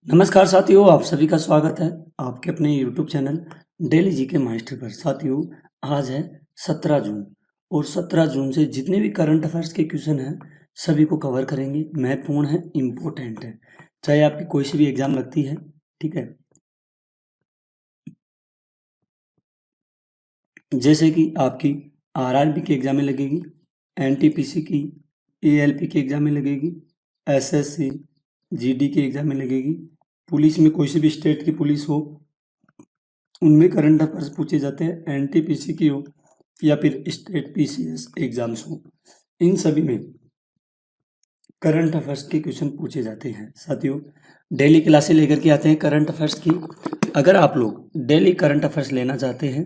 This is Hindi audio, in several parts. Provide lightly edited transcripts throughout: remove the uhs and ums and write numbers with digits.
नमस्कार साथियों, आप सभी का स्वागत है आपके अपने YouTube channel daily GK master पर। साथियों, आज है 17 जून और 17 जून से जितने भी करंट अफेयर्स के क्वेश्चन हैं सभी को कवर करेंगे। महत्वपूर्ण है, इम्पोर्टेंट है, चाहे आपकी कोई सी भी एग्जाम लगती है। ठीक है, जैसे कि आपकी आरआरबी की एग्जामें लगेगी, एनटीपीसी की, एएलपी की एग्जामें लगेगी, एसएससी, जीडी की एग्जामें लगेगी, पुलिस में कोई सी भी स्टेट की पुलिस हो उनमें करंट अफेयर्स पूछे जाते हैं, एनटीपीसी की हो या फिर स्टेट पीसीएस एग्जाम्स हो, इन सभी में करंट अफेयर्स के क्वेश्चन पूछे जाते हैं। साथियों, डेली क्लासें लेकर के आते हैं करंट अफेयर्स की। अगर आप लोग डेली करंट अफेयर्स लेना चाहते हैं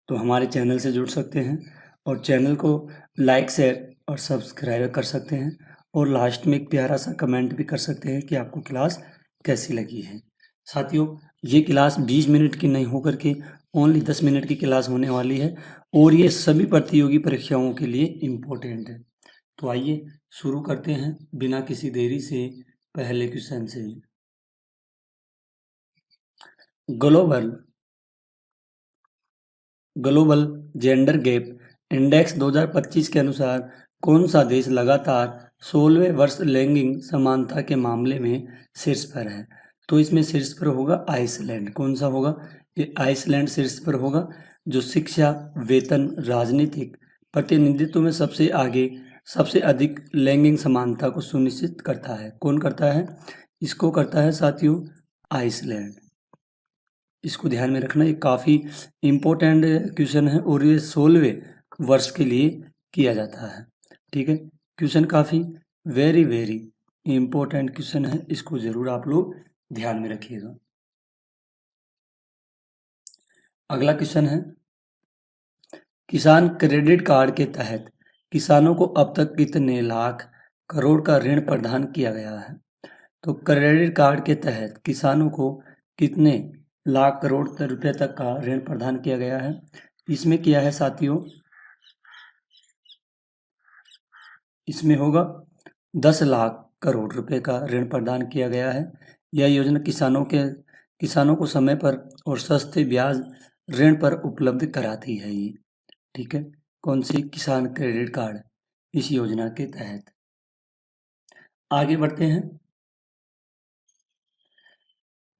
तो हमारे चैनल से जुड़ सकते हैं और चैनल को लाइक, शेयर और सब्सक्राइब कर सकते हैं और लास्ट में एक प्यारा सा कमेंट भी कर सकते हैं कि आपको क्लास कैसी लगी है। साथियों, ये क्लास 20 मिनट की नहीं होकर के ओनली 10 मिनट की क्लास होने वाली है और ये सभी प्रतियोगी परीक्षाओं के लिए इम्पोर्टेंट है। तो आइए शुरू करते हैं बिना किसी देरी से पहले क्वेश्चन से। Global global gender gap index 2025 के अनुसार कौन सा देश लगातार 16वें वर्ष लैंगिक समानता के मामले में शीर्ष पर है? तो इसमें शीर्ष पर होगा आइसलैंड। कौन सा होगा? ये आइसलैंड शीर्ष पर होगा, जो शिक्षा, वेतन, राजनीतिक प्रतिनिधित्व में सबसे आगे, सबसे अधिक लैंगिक समानता को सुनिश्चित करता है। कौन करता है? इसको करता है साथियों आइसलैंड। इसको ध्यान में रखना, ये काफ़ी इम्पोर्टेंट क्वेश्चन है और ये 16वें वर्ष के लिए किया जाता है। ठीक है, क्वेश्चन काफ़ी वेरी वेरी इम्पोर्टेंट क्वेश्चन है, इसको ज़रूर आप लोग ध्यान में रखिएगा। अगला क्वेश्चन है, किसान क्रेडिट कार्ड के तहत किसानों को अब तक कितने लाख करोड़ का ऋण प्रदान किया गया है? तो क्रेडिट कार्ड के तहत किसानों को कितने लाख करोड़ रुपए तक का ऋण प्रदान किया गया है? इसमें किया है साथियों, इसमें होगा 10 लाख करोड़ रुपए का ऋण प्रदान किया गया है। यह योजना किसानों को समय पर और सस्ते ब्याज ऋण पर उपलब्ध कराती है ये। ठीक है, कौन सी? किसान क्रेडिट कार्ड, इस योजना के तहत। आगे बढ़ते हैं।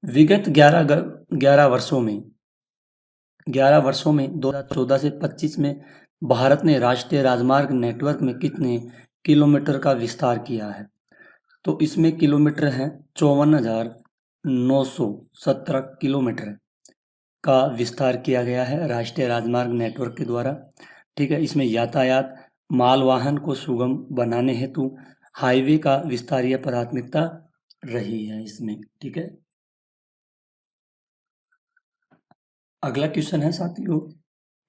विगत 11 वर्षों में 2014 से 25 में भारत ने राष्ट्रीय राजमार्ग नेटवर्क में कितने किलोमीटर का विस्तार किया है? तो इसमें किलोमीटर हैं 54,917 किलोमीटर का विस्तार किया गया है राष्ट्रीय राजमार्ग नेटवर्क के द्वारा। ठीक है, इसमें यातायात, मालवाहन को सुगम बनाने हेतु हाईवे का विस्तार या प्राथमिकता रही है इसमें। ठीक है, अगला क्वेश्चन है साथियों,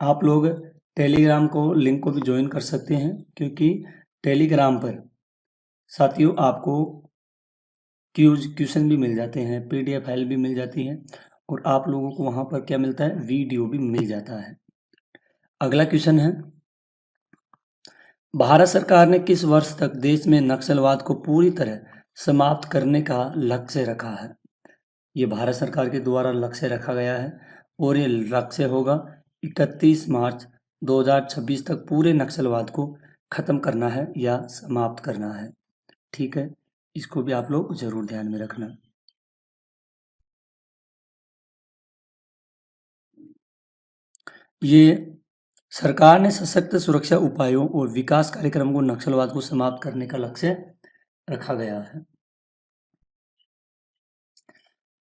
आप लोग टेलीग्राम को लिंक को भी ज्वाइन कर सकते हैं, क्योंकि टेलीग्राम पर साथियों आपको क्वेश्चन भी मिल जाते हैं, पीडीएफ फाइल भी मिल जाती है और आप लोगों को वहां पर क्या मिलता है? वीडियो भी मिल जाता है। अगला क्वेश्चन है, भारत सरकार ने किस वर्ष तक देश में नक्सलवाद को पूरी तरह समाप्त करने का लक्ष्य रखा है? ये भारत सरकार के द्वारा लक्ष्य रखा गया है और ये लक्ष्य होगा 31 मार्च 2026 तक पूरे नक्सलवाद को खत्म करना है या समाप्त करना है। ठीक है, इसको भी आप लोग जरूर ध्यान में रखना। ये सरकार ने सशक्त सुरक्षा उपायों और विकास कार्यक्रम को नक्सलवाद को समाप्त करने का लक्ष्य रखा गया है।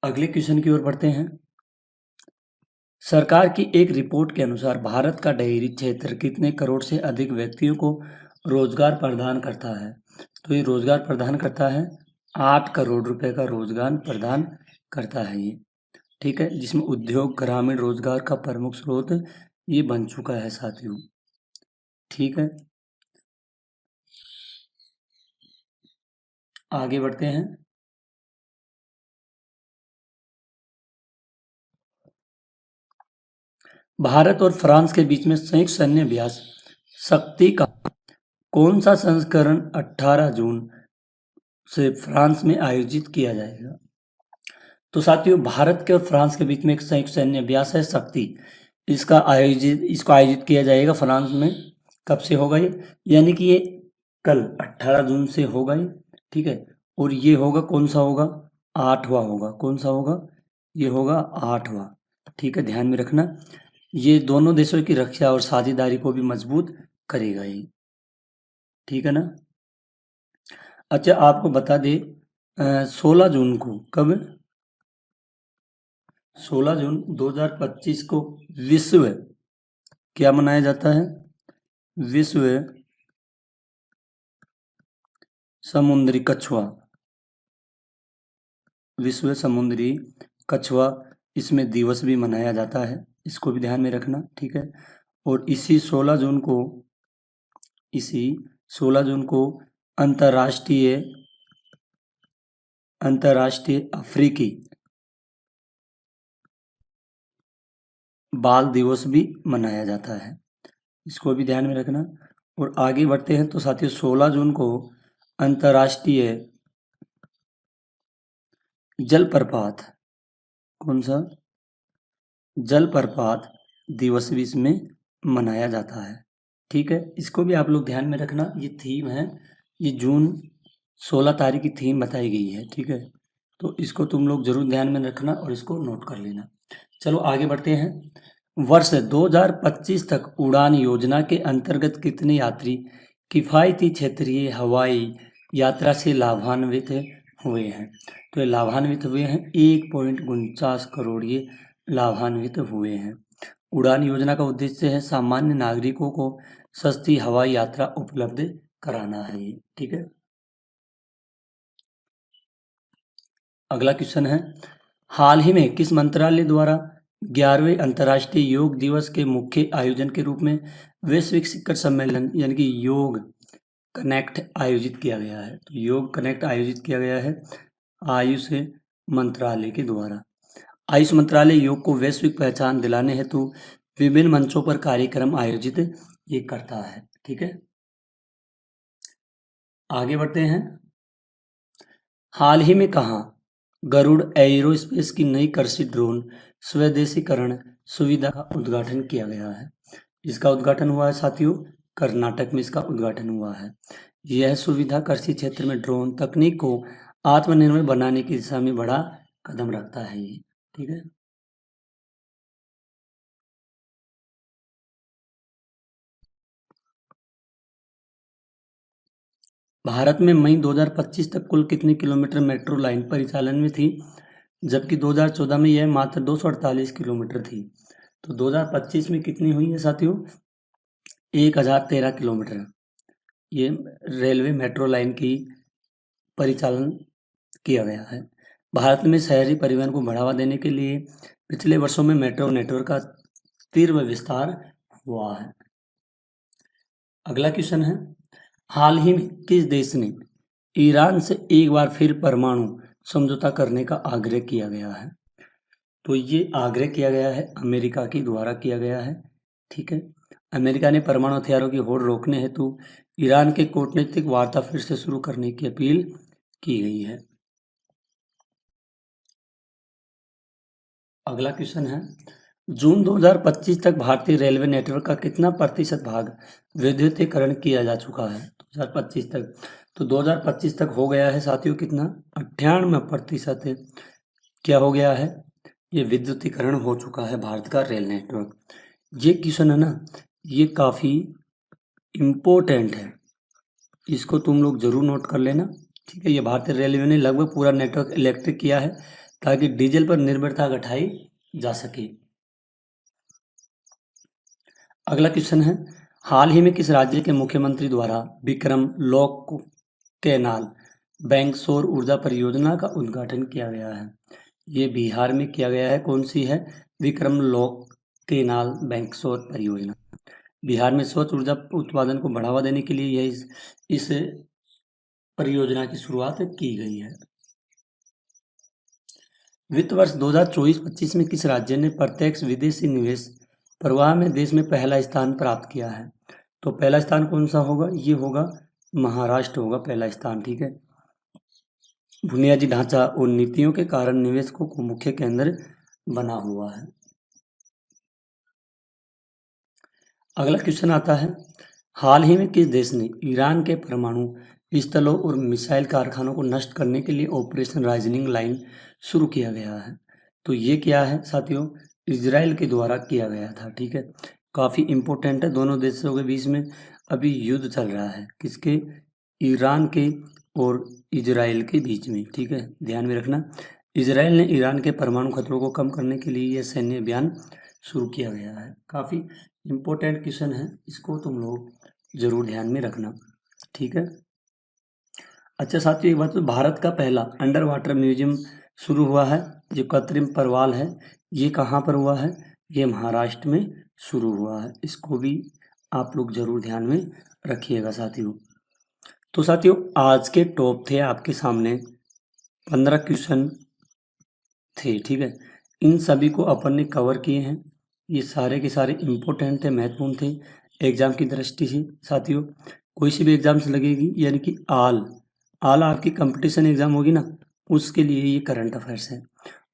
अगले क्वेश्चन की ओर बढ़ते हैं। सरकार की एक रिपोर्ट के अनुसार भारत का डेयरी क्षेत्र कितने करोड़ से अधिक व्यक्तियों को रोजगार प्रदान करता है? तो ये रोजगार प्रदान करता है 8 करोड़ रुपए का रोजगार प्रदान करता है ये। ठीक है, जिसमें उद्योग, ग्रामीण रोजगार का प्रमुख स्रोत ये बन चुका है साथियों। ठीक है, आगे बढ़ते हैं। भारत और फ्रांस के बीच में संयुक्त सैन्य अभ्यास शक्ति का कौन सा संस्करण 18 जून से फ्रांस में आयोजित किया जाएगा? तो साथियों, भारत के और फ्रांस के बीच में एक संयुक्त सैन्य अभ्यास है शक्ति। इसको आयोजित किया जाएगा फ्रांस में। कब से होगा ये? यानी कि ये कल 18 जून से होगा ये, ठीक है। और ये होगा, कौन सा होगा? 8वां होगा। कौन सा होगा? ये होगा 8वां, ठीक है, ध्यान में रखना। ये दोनों देशों की रक्षा और साझेदारी को भी मजबूत करेगा ये, ठीक है ना। अच्छा, आपको बता दे 16 जून को, कब? 16 जून 2025 को विश्व क्या मनाया जाता है? विश्व समुद्री कछुआ, विश्व समुद्री कछुआ इसमें दिवस भी मनाया जाता है। इसको भी ध्यान में रखना, ठीक है। और इसी 16 जून को अंतर्राष्ट्रीय अफ्रीकी बाल दिवस भी मनाया जाता है। इसको भी ध्यान में रखना। और आगे बढ़ते हैं तो साथियों, 16 जून को अंतर्राष्ट्रीय जलप्रपात, कौन सा? जलप्रपात दिवस भी इसमें मनाया जाता है, ठीक है। इसको भी आप लोग ध्यान में रखना। ये थीम है, ये जून 16 तारीख की थीम बताई गई है, ठीक है। तो इसको तुम लोग जरूर ध्यान में रखना और इसको नोट कर लेना। चलो आगे बढ़ते हैं। वर्ष 2025 तक उड़ान योजना के अंतर्गत कितने यात्री किफायती क्षेत्रीय हवाई यात्रा से लाभान्वित हुए हैं? तो ये लाभान्वित हुए हैं 1.49 करोड़ ये लाभान्वित हुए हैं। उड़ान योजना का उद्देश्य है सामान्य नागरिकों को सस्ती हवाई यात्रा उपलब्ध कराना है ये, ठीक है। अगला क्वेश्चन है, हाल ही में किस मंत्रालय द्वारा 11वें अंतर्राष्ट्रीय योग दिवस के मुख्य आयोजन के रूप में वैश्विक शिखर सम्मेलन यानी कि योग कनेक्ट आयोजित किया गया है? तो योग कनेक्ट आयोजित किया गया है आयुष मंत्रालय के द्वारा। आयुष मंत्रालय योग को वैश्विक पहचान दिलाने हेतु विभिन्न मंचों पर कार्यक्रम आयोजित ये करता है, ठीक है। आगे बढ़ते हैं। हाल ही में कहाँ गरुड़ एयरोस्पेस की नई कृषि ड्रोन स्वदेशीकरण सुविधा का उद्घाटन किया गया है? इसका उद्घाटन हुआ है साथियों, कर्नाटक में इसका उद्घाटन हुआ है। यह सुविधा कृषि क्षेत्र में ड्रोन तकनीक को आत्मनिर्भर बनाने की दिशा में बड़ा कदम रखता है ये, ठीक है। भारत में मई 2025 तक कुल कितने किलोमीटर मेट्रो लाइन परिचालन में थी? जबकि 2014 में यह मात्र 248 किलोमीटर थी। तो 2025 में कितनी हुई है साथियों? 1013 किलोमीटर ये रेलवे मेट्रो लाइन की परिचालन किया गया है। भारत में शहरी परिवहन को बढ़ावा देने के लिए पिछले वर्षों में मेट्रो नेटवर्क का तीव्र विस्तार हुआ है। अगला क्वेश्चन है, हाल ही में किस देश ने ईरान से एक बार फिर परमाणु समझौता करने का आग्रह किया गया है? तो ये आग्रह किया गया है अमेरिका के द्वारा किया गया है, ठीक है। अमेरिका ने परमाणु हथियारों की होड़ रोकने हेतु ईरान के कूटनीतिक वार्ता फिर से शुरू करने की अपील की गई है। अगला क्वेश्चन है, जून 2025 तक भारतीय रेलवे नेटवर्क का कितना प्रतिशत भाग विद्युतीकरण किया जा चुका है? 2025 तक, तो 2025 तक हो गया है साथियों कितना? 98% क्या हो गया है? ये विद्युतीकरण हो चुका है भारत का रेल नेटवर्क। ये क्वेश्चन है ना, ये काफ़ी इम्पोर्टेंट है, इसको तुम लोग जरूर नोट कर लेना, ठीक है। ये भारतीय रेलवे ने लगभग पूरा नेटवर्क इलेक्ट्रिक किया है ताकि डीजल पर निर्भरता घटाई जा सके। अगला क्वेश्चन है, हाल ही में किस राज्य के मुख्यमंत्री द्वारा विक्रम लोक कैनाल बैंक सौर ऊर्जा परियोजना का उद्घाटन किया गया है? ये बिहार में किया गया है। कौन सी है? विक्रम लोक कैनाल बैंक सौर परियोजना। बिहार में स्वच्छ ऊर्जा उत्पादन को बढ़ावा देने के लिए यह इस परियोजना की शुरुआत की गई है। वित्त वर्ष 2024-25 में किस राज्य ने प्रत्यक्ष विदेशी निवेश प्रवाह में देश में पहला स्थान प्राप्त किया है? तो पहला स्थान कौन सा होगा? ये होगा महाराष्ट्र होगा पहला स्थान, ठीक है। बुनियादी ढांचा और नीतियों के कारण निवेशकों को मुख्य केंद्र बना हुआ है। अगला क्वेश्चन आता है, हाल ही में किस देश ने ईरान के परमाणु स्थलों और मिसाइल कारखानों को नष्ट करने के लिए ऑपरेशन राइजिंग लाइन शुरू किया गया है? तो ये क्या है साथियों, इजराइल के द्वारा किया गया था। ठीक है, काफ़ी इम्पोर्टेंट है, दोनों देशों के बीच में अभी युद्ध चल रहा है, किसके, ईरान के और इजराइल के बीच में। ठीक है, ध्यान में रखना, इजराइल ने ईरान के परमाणु खतरों को कम करने के लिए यह सैन्य अभियान शुरू किया गया है। काफ़ी इम्पोर्टेंट क्वेश्चन है, इसको तुम लोग जरूर ध्यान में रखना। ठीक है, अच्छा साथियों, एक बात तो, भारत का पहला अंडर वाटर म्यूजियम शुरू हुआ है जो कृत्रिम परवाल है, ये कहाँ पर हुआ है, ये महाराष्ट्र में शुरू हुआ है। इसको भी आप लोग जरूर ध्यान में रखिएगा साथियों। तो साथियों, आज के टॉप थे आपके सामने 15 क्वेश्चन थे। ठीक है, इन सभी को अपन ने कवर किए हैं, ये सारे के सारे इम्पोर्टेंट थे, महत्वपूर्ण थे एग्जाम की दृष्टि से। साथियों, कोई सी भी एग्जाम्स लगेगी, यानी कि आल आपकी कंपटीशन एग्जाम होगी ना, उसके लिए ये करंट अफेयर्स है,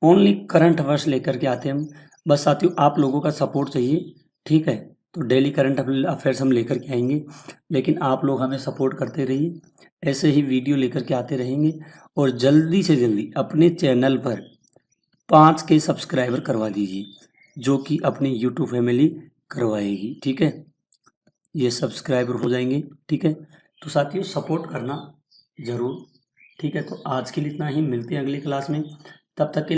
ओनली करंट अफेयर्स लेकर के आते हैं हम। बस साथियों, आप लोगों का सपोर्ट चाहिए। ठीक है, तो डेली करंट अफेयर्स हम लेकर के आएंगे, लेकिन आप लोग हमें सपोर्ट करते रहिए, ऐसे ही वीडियो लेकर के आते रहेंगे। और जल्दी से जल्दी अपने चैनल पर 5 के सब्सक्राइबर करवा दीजिए, जो कि अपनी यूट्यूब फैमिली करवाएगी। ठीक है, ये सब्सक्राइबर हो जाएंगे। ठीक है, तो साथियों सपोर्ट करना ज़रूर। ठीक है, तो आज के लिए इतना ही, मिलते हैं अगली क्लास में, तब तक के